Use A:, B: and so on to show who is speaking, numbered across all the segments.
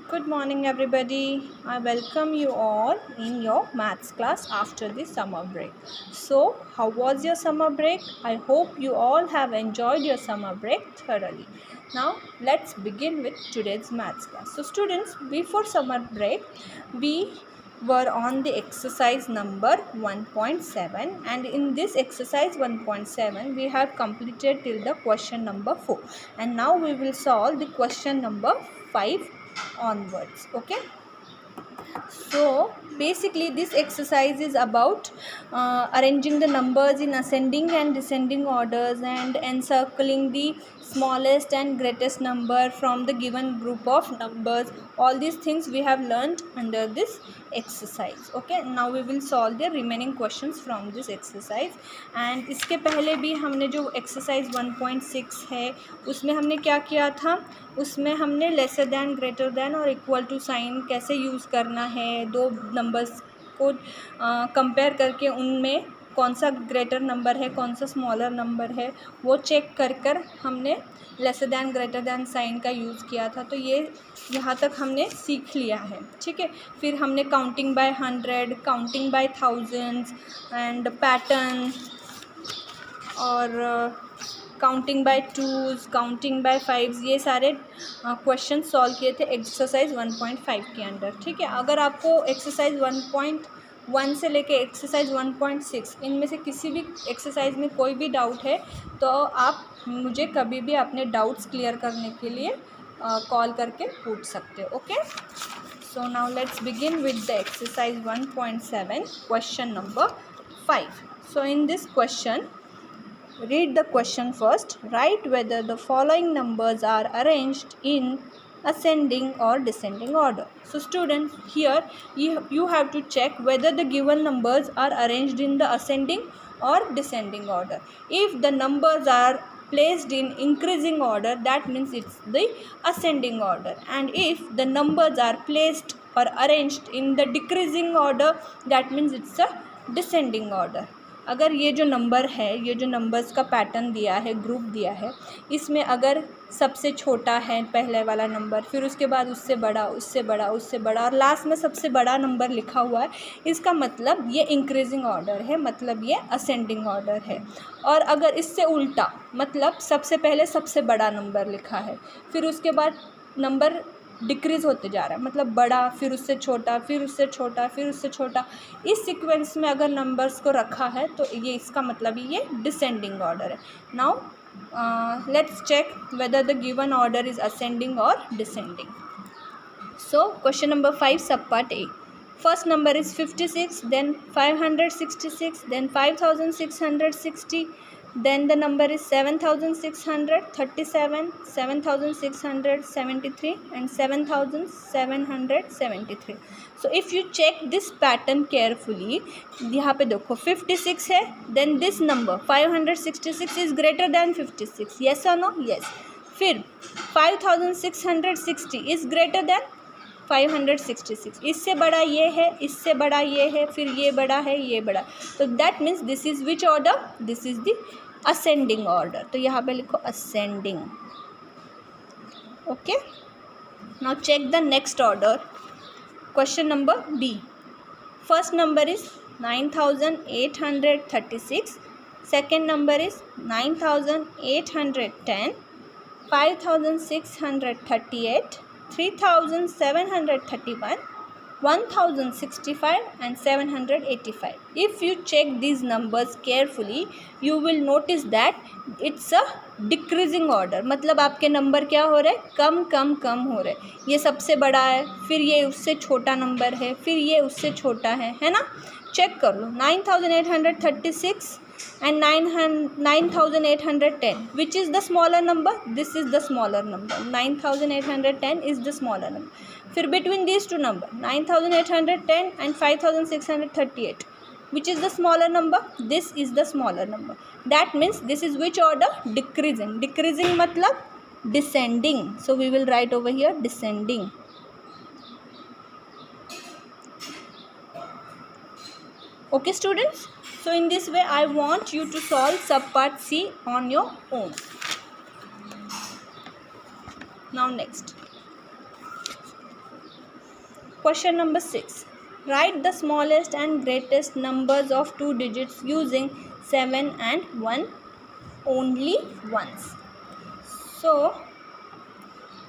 A: Good morning, everybody. I welcome you all in your maths class after the summer break. So, how was your summer break? I hope you all have enjoyed your summer break thoroughly. Now, let's begin with today's maths class. So, students, before summer break, we were on the exercise number 1.7, and in this exercise 1.7 we have completed till the question number 4, and now we will solve the question number 5 onwards. Okay, so basically this exercise is about arranging the numbers in ascending and descending orders and encircling the smallest and greatest number from the given group of numbers. All these things we have learned under this exercise. Okay, now we will solve the remaining questions from this exercise. and इसके पहले भी हमने जो exercise 1.6 है उसमें हमने क्या किया था, उसमें हमने लेसर दैन, ग्रेटर दैन और इक्वल टू साइन कैसे यूज़ करना है, दो नंबर्स को कंपेयर करके उनमें कौन सा ग्रेटर नंबर है कौन सा स्मॉलर नंबर है वो चेक कर हमने lesser than greater than sign का यूज़ किया था। तो ये यहाँ तक हमने सीख लिया है, ठीक है। फिर हमने counting by 100, counting by thousands and pattern और counting by twos, counting by fives, ये सारे क्वेश्चन सॉल्व किए थे एक्सरसाइज 1.5 के अंडर, ठीक है। अगर आपको एक्सरसाइज 1.1 से लेके एक्सरसाइज 1.6 इनमें से किसी भी एक्सरसाइज में कोई भी डाउट है तो आप मुझे कभी भी अपने डाउट्स क्लियर करने के लिए कॉल करके पूछ सकते हो। Okay, so now let's begin with the exercise 1.7 question number 5. So in this question, read the question first. Write whether the following numbers are arranged in ascending or descending order. So students, here you have to check whether the given numbers are arranged in the ascending or descending order. If the numbers are placed in increasing order, that means it's the ascending order, and if the numbers are placed or arranged in the decreasing order, that means it's a descending order. अगर ये जो number है, ये जो numbers का pattern दिया है, group दिया है, इसमें अगर सबसे छोटा है पहले वाला नंबर, फिर उसके बाद उससे बड़ा, उससे बड़ा, उससे बड़ा और लास्ट में सबसे बड़ा नंबर लिखा हुआ है, इसका मतलब ये इंक्रीजिंग ऑर्डर है, मतलब ये असेंडिंग ऑर्डर है। और अगर इससे उल्टा, मतलब सबसे पहले सबसे बड़ा नंबर लिखा है, फिर उसके बाद नंबर डिक्रीज़ होते जा रहा है, मतलब बड़ा, फिर उससे छोटा, फिर उससे छोटा, फिर उससे छोटा, इस सीक्वेंस में अगर नंबर्स को रखा है तो ये इसका मतलब ये डिसेंडिंग ऑर्डर है। Now let's check whether the given order is ascending और descending. So question number 5 sub part A. First number is 56, then 566, then 5660, then the number is 7637, 7673 and 7773. So if you check this pattern carefully, यहाँ पे देखो 56 है, then this number 566 is greater than 56, yes or no? Yes. फिर 5660 is greater than 566, इससे बड़ा ये है, इससे बड़ा ये है, फिर ये बड़ा है, ये बड़ा, तो that means this is which order, this is the ascending order. तो यहाँ पे लिखो ascending. Okay, now check the next order. Question number B. First number is 9836, second number is 9810, 5638, 3731, 1065 and 785. If you check these numbers carefully, you will notice that it's a decreasing order, मतलब आपके number क्या हो रहे हैं, कम कम कम हो रहे। ये सबसे बड़ा है, फिर ये उससे छोटा नंबर है, फिर ये उससे छोटा है ना। चेक कर लो, 9836 and 9810, which is the smaller number? This is the smaller number. 9810 is the smaller number. फिर between these two number 9810 and 5638, which is the smaller number? This is the smaller number. That means this is which order? Decreasing. Decreasing मतलब descending. So we will write over here descending. Okay students, so in this way I want you to solve subpart C on your own. Now next, Question number 6. Write the smallest and greatest numbers of 2 digits using 7 and 1 only once. So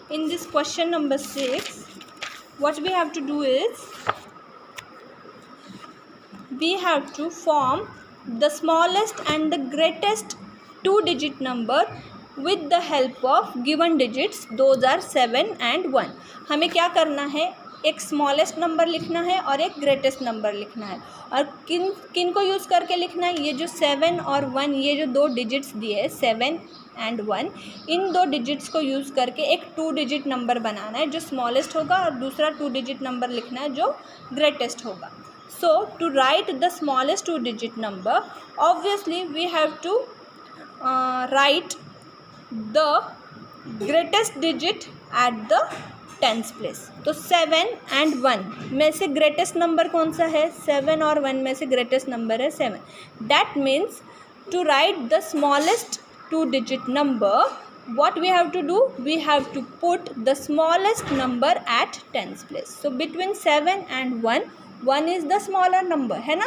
A: in this question number 6, what we have to do is we have to form the smallest and the greatest 2-digit number with the help of given digits. Those are 7 and 1. हमें क्या करना है, एक smallest number लिखना है और एक greatest number लिखना है. और किन को यूज़ करके लिखना है, ये जो 7 और 1, ये जो 2 डिजिट्स दिए हैं 7 एंड 1, इन 2 डिजिट्स को यूज़ करके एक 2 डिजिट नंबर बनाना है जो स्मॉलेस्ट होगा और दूसरा 2 डिजिट नंबर लिखना है जो ग्रेटेस्ट होगा. So to write the smallest 2-digit number, obviously we have to write the greatest digit at the tens place. तो 7 and 1 में से greatest number कौन सा है, 7 और 1 में से greatest number है 7. That means to write the smallest 2-digit number, what we have to do, we have to put the smallest number at tens place. So between 7 and 1 is the smaller number, है ना.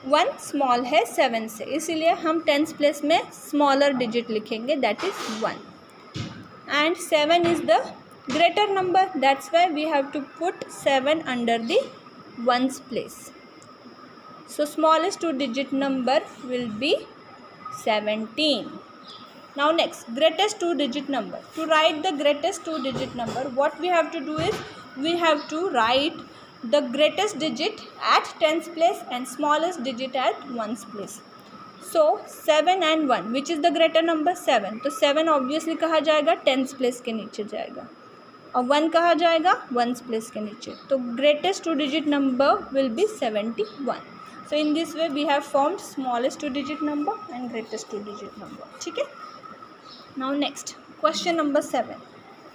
A: 1 small है 7 से, इसीलिए हम tens place में smaller digit लिखेंगे, that is 1. And 7 is the greater number, that's why we have to put 7 under the ones place. So smallest 2-digit number will be 17. Now next, greatest 2-digit number. To write the greatest 2-digit number, what we have to do is we have to write the greatest digit at tens place and smallest digit at ones place. So 7 and 1, which is the greater number, 7. तो 7 obviously कहाँ जाएगा, tens place के नीचे जाएगा, और 1 कहाँ जाएगा, ones place के नीचे. तो greatest 2-digit number will be 71. So in this way we have formed smallest 2-digit number and greatest 2-digit number. ठीक है. Now next, question number 7.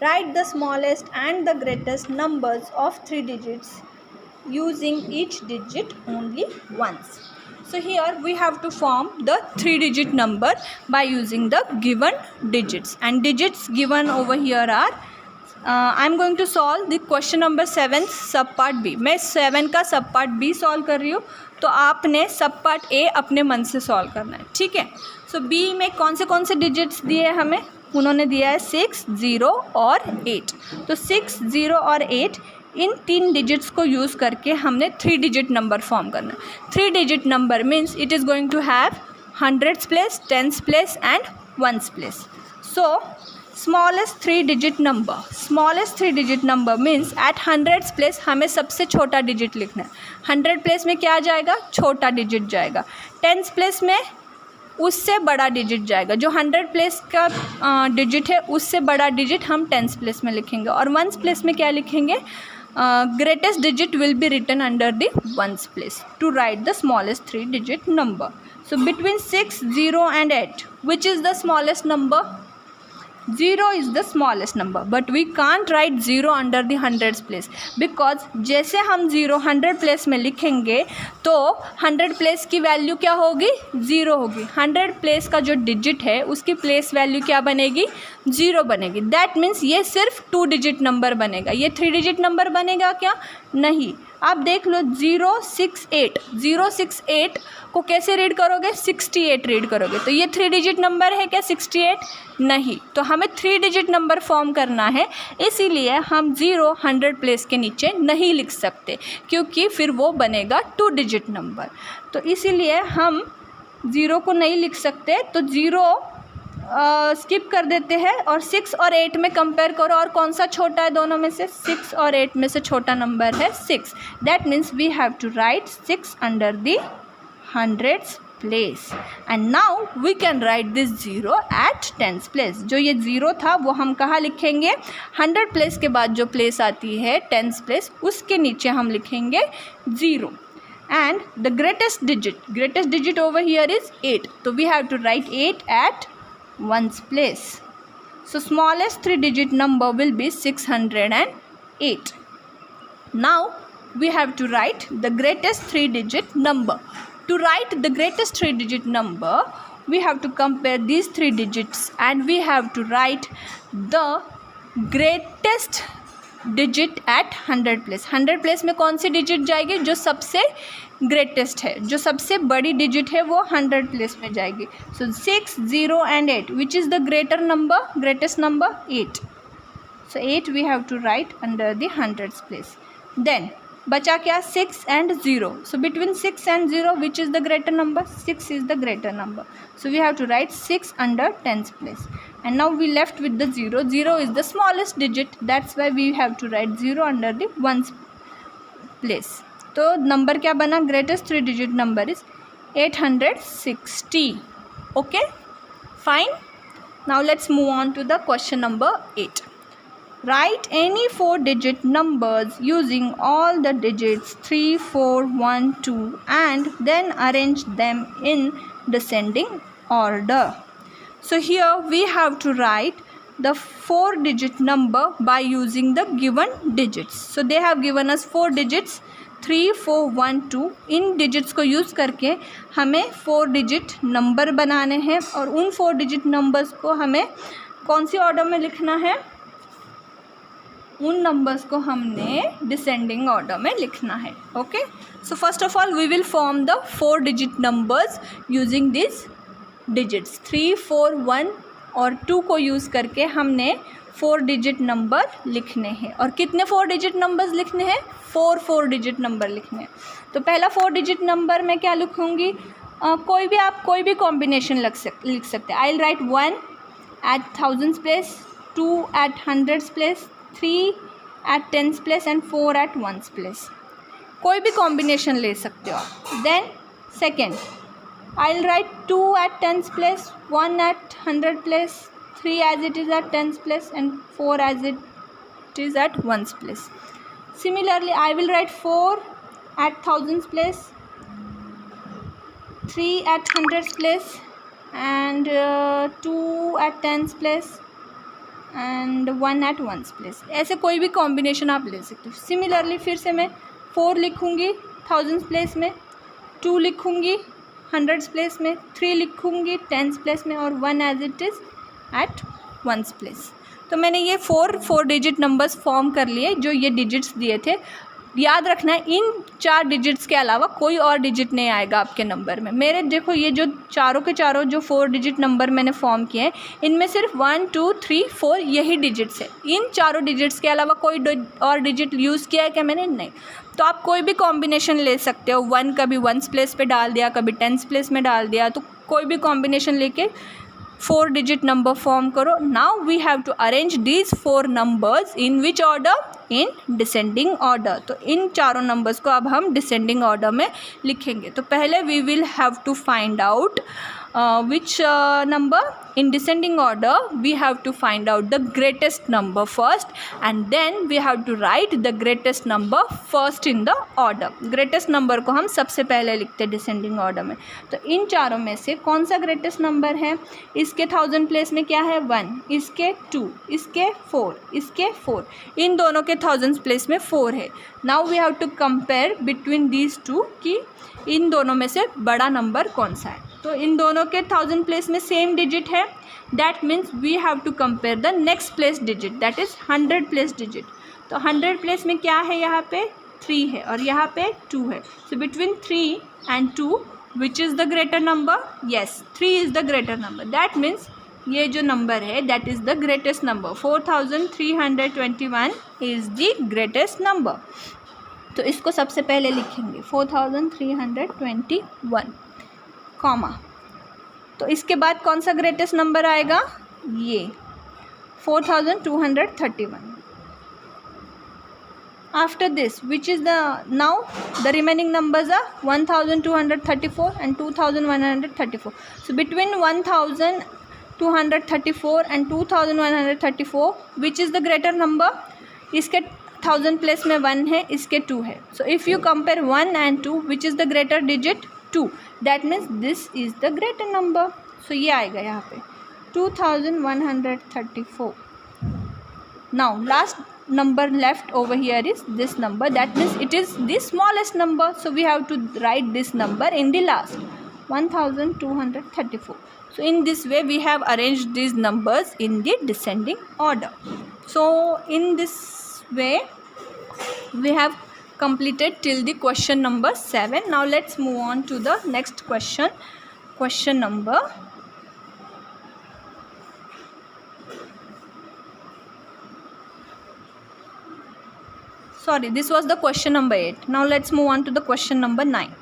A: Write the smallest and the greatest numbers of 3 digits using each digit only once. So here we have to form the 3-digit number by using the given digits, and digits given over here are I am going to solve the question number 7 सब part B. मैं 7 का सब part B solve कर रही हूँ, तो आपने सब पार्ट A अपने मन से सॉल्व करना है, ठीक है. सो B में कौन से डिजिट्स दिए हैं हमें, उन्होंने दिया है 6, 0 और 8. तो 6, 0 और 8, इन 3 डिजिट्स को यूज़ करके हमने 3-digit नंबर फॉर्म करना है. 3-digit number means it is going to have hundreds place, tens place and ones place. So smallest 3-digit number means at hundreds place हमें सबसे छोटा डिजिट लिखना है. 100 प्लेस में क्या जाएगा, छोटा डिजिट जाएगा. टेंस प्लेस में उससे बड़ा डिजिट जाएगा, जो 100 प्लेस का डिजिट है उससे बड़ा डिजिट हम टेंस प्लेस में लिखेंगे. और वंस प्लेस में क्या लिखेंगे, greatest digit will be written under the ones place to write the smallest 3-digit number. So between 6, 0 and 8, which is the smallest number? 0 is the smallest number, but we can't write 0 under the hundreds place, because जैसे हम 0 100 place में लिखेंगे तो 100 place की value क्या होगी, 0 होगी. 100 place का जो डिजिट है उसकी प्लेस वैल्यू क्या बनेगी, 0 बनेगी. दैट मीन्स ये सिर्फ 2-digit नंबर बनेगा, ये 3-digit नंबर बनेगा क्या, नहीं. आप देख लो 068 को कैसे रीड करोगे, 68 रीड करोगे, तो ये 3-digit नंबर है क्या, 68 नहीं. तो हमें 3-digit नंबर फॉर्म करना है, इसीलिए हम 0 100 प्लेस के नीचे नहीं लिख सकते, क्योंकि फिर वो बनेगा 2-digit नंबर. तो इसीलिए हम 0 को नहीं लिख सकते, तो 0 स्किप कर देते हैं और 6 और 8 में कंपेयर करो, और कौन सा छोटा है दोनों में से, 6 और 8 में से छोटा नंबर है 6. That means we have to write 6 under the hundreds place. And now we can write this 0 at tens place. जो ये 0 था वो हम कहाँ लिखेंगे, 100 प्लेस के बाद जो प्लेस आती है टेंस प्लेस, उसके नीचे हम लिखेंगे 0. And the greatest digit over here is 8, तो we have to write 8 at ones place. So smallest 3-digit number will be 608. Now we have to write the greatest 3-digit number. To write the greatest 3-digit number, we have to compare these 3 digits and we have to write the greatest digit at 100 place. 100 place में कौन सी digit जाएगी? जो सबसे greatest है, जो सबसे बड़ी digit है वो 100 प्लेस में जाएगी। So 6, 0 and 8, which is the greater number, greatest number? 8. So 8 we have to write under the 100 place. Then बचा क्या? 6 and 0. So between 6 and 0, which is the greater number? 6 is the greater number. So we have to write 6 under 10th place. And now we left with the 0. 0 is the smallest digit. That's why we have to write 0 under the 1st place. तो number क्या बना? Greatest 3 digit number is 860. Okay? Fine. Now let's move on to the question number 8. Write any 4-digit numbers using all the digits 3, 4, 1, 2 and then arrange them in descending order. So here we have to write the 4-digit number by using the given digits. So they have given us 4 digits 3, 4, 1, 2. In digits को use करके हमें 4 digit number बनाने हैं और उन 4 digit numbers को हमें कौन सी order में लिखना है? उन नंबर्स को हमने डिसेंडिंग ऑर्डर में लिखना है। Okay, so first of all we will form the 4 digit numbers using this digits 3, 4, 1 और 2 को यूज़ करके हमने 4 डिजिट नंबर लिखने हैं। और कितने 4 डिजिट नंबर्स लिखने हैं? 4 डिजिट नंबर लिखने हैं। तो पहला 4 डिजिट नंबर मैं क्या लिखूँगी? आप कोई भी कॉम्बिनेशन लिख सकते हैं। आई will right 1 at 1000 place, 2 at 100 place, 3 at 10th place and 4 at 1st place. कोई भी कॉम्बिनेशन ले सकते हो आप। Then second, I will write 2 at 10th place, 1 at 100 place, 3 as it is at 10th place and 4 as it is at 1st place. Similarly, I will write 4 at 1000th place, 3 at 100th place and 2 at 10th place and 1 at 1st place. ऐसे कोई भी combination आप ले सकते हो। Similarly फिर से मैं 4 लिखूँगी 1000 प्लेस में, 2 लिखूँगी 100 प्लेस में, 3 लिखूँगी 10th प्लेस में और 1 as it is at 1st प्लेस। तो मैंने ये 4 डिजिट नंबर्स फॉर्म कर लिए जो ये डिजिट्स दिए थे। याद रखना है इन 4 डिजिट्स के अलावा कोई और डिजिट नहीं आएगा आपके नंबर में। मेरे देखो ये जो चारों के चारों जो 4 डिजिट नंबर मैंने फॉर्म किए हैं इनमें सिर्फ 1, 2, 3, 4 यही डिजिट्स है। इन चारों डिजिट्स के अलावा कोई और डिजिट यूज़ किया है क्या मैंने? नहीं। तो आप कोई भी कॉम्बिनेशन ले सकते हो। 1 कभी 1st प्लेस पे डाल दिया, कभी 10th प्लेस में डाल दिया, तो कोई भी कॉम्बिनेशन लेके 4 डिजिट नंबर फॉर्म करो। Now we have to arrange these 4 numbers in which order? In descending order. तो इन चारों नंबर्स को अब हम डिसेंडिंग ऑर्डर में लिखेंगे। तो पहले we will have to find out which number in descending order we have to find out the greatest number first and then we have to write the greatest number first in the order. greatest number को हम सबसे पहले लिखते हैं descending order में। तो इन चारों में से कौन सा greatest number है? इसके 1000 प्लेस में क्या है? 1, इसके 2, इसके 4, इसके 4, इन दोनों के 1000 प्लेस में 4 है। Now we have to compare between these two कि इन दोनों में से बड़ा नंबर कौन सा है। तो इन दोनों के 1000 प्लेस में सेम डिजिट है, that means we have to compare the next place digit that is 100 place digit. तो 100 प्लेस में क्या है? यहाँ पे 3 है और यहाँ पे 2 है। So between 3 and 2 which is the greater number? Yes, 3 is the greater number. That means ये जो नंबर है that is the greatest number. 4321 is the greatest number. तो इसको सबसे पहले लिखेंगे 4321 कॉमा। तो इसके बाद कौन सा ग्रेटेस्ट नंबर आएगा? ये 4231। After this which is the now the remaining numbers are 1234 and 2134। So between 1234 and 2134 which is the greater number? इसके 1000 प्लेस में 1 है, इसके 2 है। So if you compare 1 and 2 which is the greater digit? 2। That means this is the greater number. So ये आएगा यहाँ पे 2134। Now last number left over here is this number, that means it is the smallest number, so we have to write this number in the last, 1234. So in this way we have arranged these numbers in the descending order. So in this way we have completed till the question number 7. Now let's move on to the next question. Question number this was the question number 8. Now let's move on to the question number 9.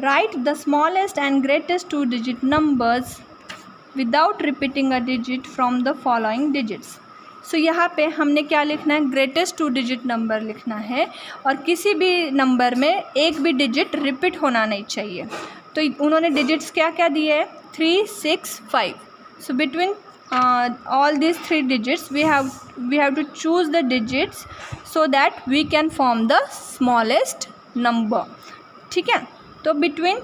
A: Write the smallest and greatest 2-digit numbers without repeating a digit from the following digits. सो यहाँ पे हमने क्या लिखना है, greatest 2-digit number लिखना है और किसी भी नंबर में एक भी डिजिट रिपीट होना नहीं चाहिए. तो उन्होंने डिजिट्स क्या क्या दिए है, 3, 6, 5. So between all these 3 digits we have to choose the digits so that we can form the smallest number. ठीक है, तो between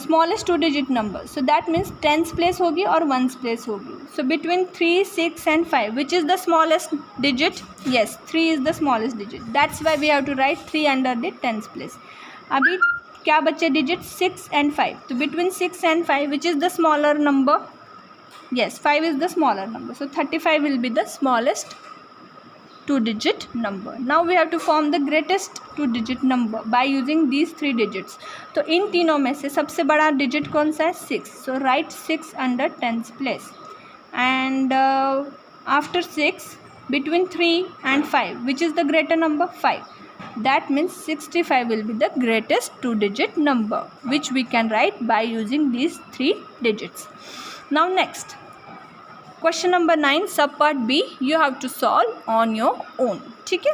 A: smallest 2-digit number, so that means tens place होगी और ones place होगी. So between 3, 6 and 5, which is the smallest digit? Yes, 3 is the smallest digit. That's why we have to write 3 under the tens place. अभी क्या बचे digit? 6 and 5. तो between 6 and 5, which is the smaller number? Yes, 5 is the smaller number. So 35 will be the smallest 2-digit number. Now we have to form the greatest 2-digit number by using these 3 digits. तो इन तीनों में से सबसे बड़ा digit कौन सा है? 6. So write 6 under tens place. And after 6, between 3 and 5, which is the greater number? 5. That means 65 will be the greatest 2-digit number, which we can write by using these 3 digits. Now next, question number 9, subpart B, you have to solve on your own. ठीक है.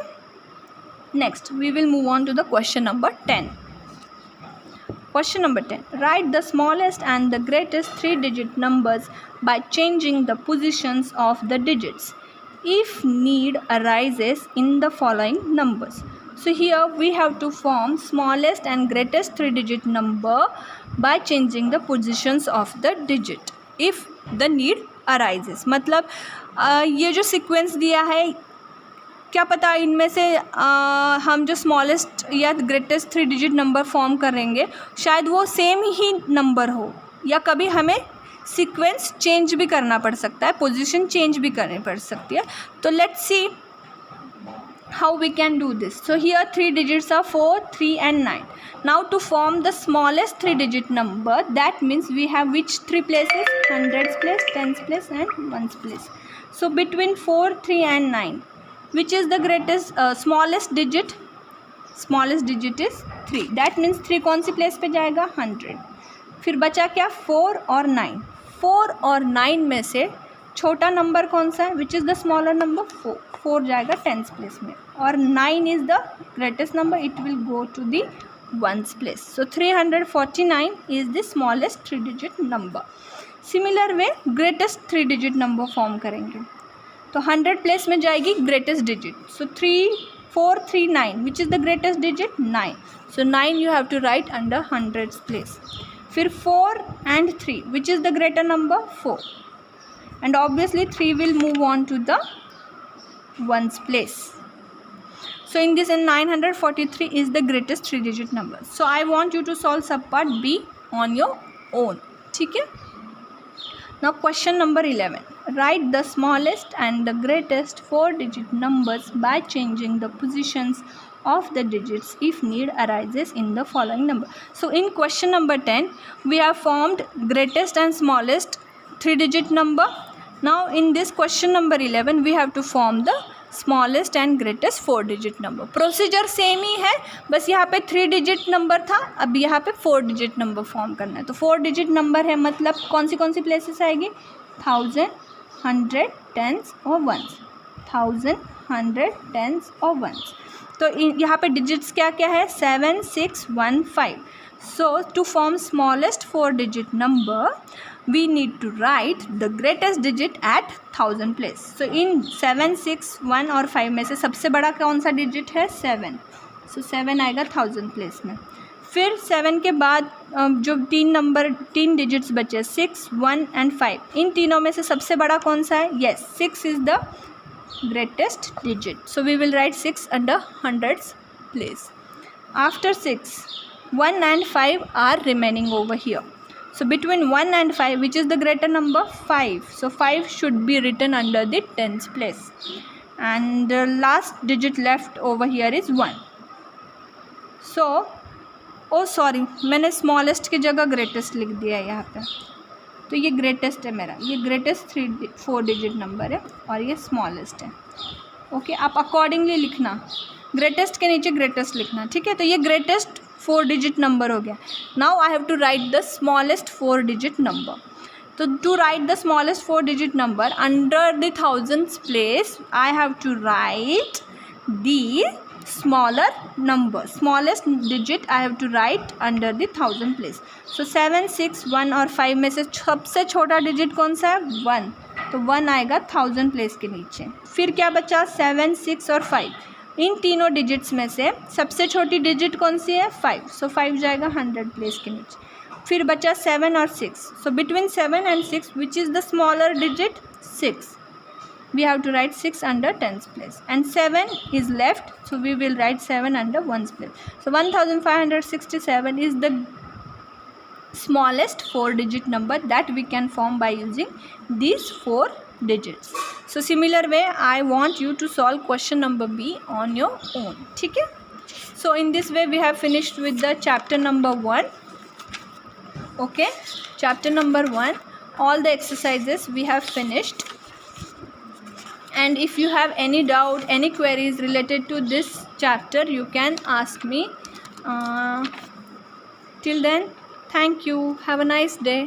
A: Next, we will move on to the question number 10. Question number 10, write the smallest and the greatest 3-digit numbers by changing the positions of the digits if need arises in the following numbers. So here we have to form smallest and greatest 3-digit number by changing the positions of the digit if the need arises. मतलब ये जो sequence दिया है, क्या पता इनमें से हम जो स्मॉलेस्ट या ग्रेटेस्ट 3-digit नंबर फॉर्म करेंगे शायद वो सेम ही नंबर हो, या कभी हमें सीक्वेंस चेंज भी करना पड़ सकता है, पोजीशन चेंज भी करनी पड़ सकती है. तो let's see how we can do this. So here 3 digits are 4, 3 and 9. Now to form the smallest 3-digit number, that means we have which 3 places? Hundreds place, tens place and ones place. So between 4, 3 and 9, which is the greatest smallest digit? Smallest digit is 3. That means 3 कौन सी place पे जाएगा? 100. फिर बचा क्या? 4 और 9. 4 और 9 में से छोटा नंबर कौन सा है? Which is the smaller number? 4. 4 जाएगा टेंस प्लेस में और 9 is the greatest number, it will go to the ones place. So 349 is the smallest 3-digit number. Similar way greatest 3-digit number form करेंगे तो 100 place में जाएगी greatest digit. So 3439 which is the greatest digit? 9. So 9 you have to write under 100 place. फिर 4 and 3 which is the greater number? 4. And obviously 3 will move on to the ones place. So in this, 943 is the greatest 3-digit number. So I want you to solve subpart B on your own. ठीक है. Now question number 11, write the smallest and the greatest 4-digit numbers by changing the positions of the digits if need arises in the following number. So in question number 10 we have formed greatest and smallest 3-digit number. Now in this question number 11 we have to form the smallest and greatest 4-digit number. Procedure same ही है, बस यहाँ पे 3-digit number था, अब यहाँ पे 4-digit number form करना है. तो 4-digit नंबर है मतलब कौन सी प्लेसेस आएगी? 1000, 100, tens और ones. 1000, 100, tens और ones. तो यहाँ पे डिजिट्स क्या क्या है? 7, 6, 1, 5. So to form smallest 4-digit number we need to write the greatest digit at 1000 place. So in 7, 6, 1 और 5 में से सबसे बड़ा कौन सा डिजिट है? 7. So 7 आएगा 1000 प्लेस में. फिर 7 के बाद जो 3 डिजिट्स बचे 6, 1 and 5, इन तीनों में से सबसे बड़ा कौन सा है? Yes, 6 is the greatest digit. So we will write 6 under hundreds place. After 6, 1 and 5 are remaining over here. So between 1 and 5, which is the greater number? 5. So 5 should be written under the tens place. and the last digit left over here is 1. So sorry, मैंने smallest की जगह greatest लिख दिया है यहाँ पे, तो ये ग्रेटेस्ट है मेरा, ये ग्रेटेस्ट 4 डिजिट नंबर है और ये स्मॉलेस्ट है. ओके, आप अकॉर्डिंगली लिखना, ग्रेटेस्ट के नीचे ग्रेटेस्ट लिखना, ठीक है. तो ये ग्रेटेस्ट 4 डिजिट नंबर हो गया. Now I have to write the smallest 4 digit number. तो to write the smallest 4 digit number under the thousands place, I have to write the smaller number, smallest digit I have to write under the 1000 place. So 7, 6, 1 और 5 में से सबसे छोटा digit कौन सा है? 1. तो 1 आएगा 1000 प्लेस के नीचे. फिर क्या बचा? 7, 6 और 5. इन तीनों डिजिट्स में से सबसे छोटी डिजिट कौन सी है? 5. सो 5 जाएगा 100 प्लेस के नीचे. फिर बचा 7 और 6. So between 7 and 6 which is the smaller digit? 6. We have to write 6 under 10th place, and 7 is left, so we will write 7 under 1's place. So 1567 is the smallest 4 digit number that we can form by using these 4 digits. So similar way I want you to solve question number B on your own. ठीक है. So in this way we have finished with the chapter number 1. Okay, chapter number 1, all the exercises we have finished. And if you have any doubt, any queries related to this chapter, you can ask me. Till then, thank you. Have a nice day.